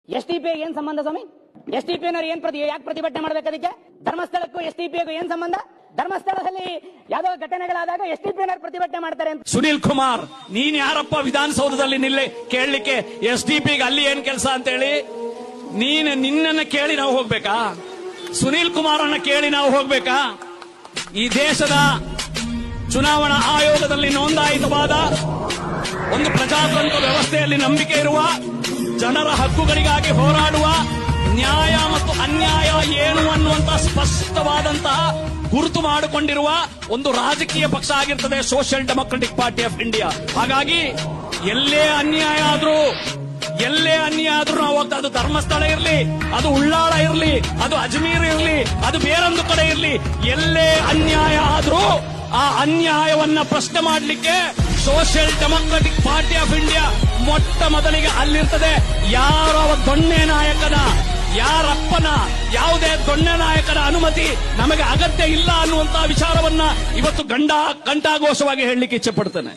STP ಏನ್ ಸಂಬಂಧ ಸ್ವಾಮಿ? STP ಯಾಕೆ ಪ್ರತಿಭಟನೆ ಮಾಡಬೇಕು? ಅದಕ್ಕೆ ಧರ್ಮಸ್ಥಳಕ್ಕೂ ಎಸ್ಟಿಪಿಗೂ ಏನ್ ಸಂಬಂಧ? ಧರ್ಮಸ್ಥಳದಲ್ಲಿ ಯಾವ್ದೋ ಘಟನೆಗಳಾದಾಗ ಎಸ್ಟಿಪಿ ಪ್ರತಿಭಟನೆ ಮಾಡ್ತಾರೆ ಅಂತ. ಸುನೀಲ್ ಕುಮಾರ್, ನೀನ್ ಯಾರಪ್ಪ ವಿಧಾನಸೌಧದಲ್ಲಿ ನಿಲ್ಲೆ ಕೇಳಲಿಕ್ಕೆ ಎಸ್ಡಿಪಿಗೆ ಅಲ್ಲಿ ಏನ್ ಕೆಲಸ ಅಂತ ಹೇಳಿ? ನಿನ್ನನ್ನ ಕೇಳಿ ನಾವು ಹೋಗ್ಬೇಕಾ? ಸುನೀಲ್ ಕುಮಾರ್ ಅನ್ನ ಕೇಳಿ ನಾವು ಹೋಗ್ಬೇಕಾ? ಈ ದೇಶದ ಚುನಾವಣಾ ಆಯೋಗದಲ್ಲಿ ನೋಂದಾಯಿತವಾದ ಒಂದು ಪ್ರಜಾತಂತ್ರ ವ್ಯವಸ್ಥೆಯಲ್ಲಿ ನಂಬಿಕೆ ಇರುವ, ಜನರ ಹಕ್ಕುಗಳಿಗಾಗಿ ಹೋರಾಡುವ, ನ್ಯಾಯ ಮತ್ತು ಅನ್ಯಾಯ ಏನು ಅನ್ನುವಂತ ಸ್ಪಷ್ಟವಾದಂತಹ ಗುರುತು ಮಾಡಿಕೊಂಡಿರುವ ಒಂದು ರಾಜಕೀಯ ಪಕ್ಷ ಆಗಿರ್ತದೆ social democratic party of India. ಹಾಗಾಗಿ ಎಲ್ಲೇ ಅನ್ಯಾಯ ಆದ್ರೂ ನಾವು ಹೋಗ್ತಾ, ಅದು ಧರ್ಮಸ್ಥಳ ಇರಲಿ, ಅದು ಉಳ್ಳಾಳ ಇರಲಿ, ಅದು ಅಜ್ಮೀರ್ ಇರಲಿ, ಅದು ಬೇರೊಂದು ಕಡೆ ಇರಲಿ, ಎಲ್ಲೇ ಅನ್ಯಾಯ ಆದ್ರೂ ಆ ಅನ್ಯಾಯವನ್ನ ಪ್ರಶ್ನೆ ಮಾಡಲಿಕ್ಕೆ social democratic party of India ಮೊಟ್ಟ ಮೊದಲಿಗೆ ಅಲ್ಲಿರ್ತದೆ. ಯಾರವ ದೊಣ್ಣೆ ನಾಯಕನ, ಯಾರಪ್ಪನ, ಯಾವುದೇ ದೊಣ್ಣೆ ನಾಯಕನ ಅನುಮತಿ ನಮಗೆ ಅಗತ್ಯ ಇಲ್ಲ ಅನ್ನುವಂತಹ ವಿಚಾರವನ್ನ ಇವತ್ತು ಘಂಟಾಘೋಷವಾಗಿ ಹೇಳಲಿಕ್ಕೆ ಇಚ್ಛೆ ಪಡ್ತೇನೆ.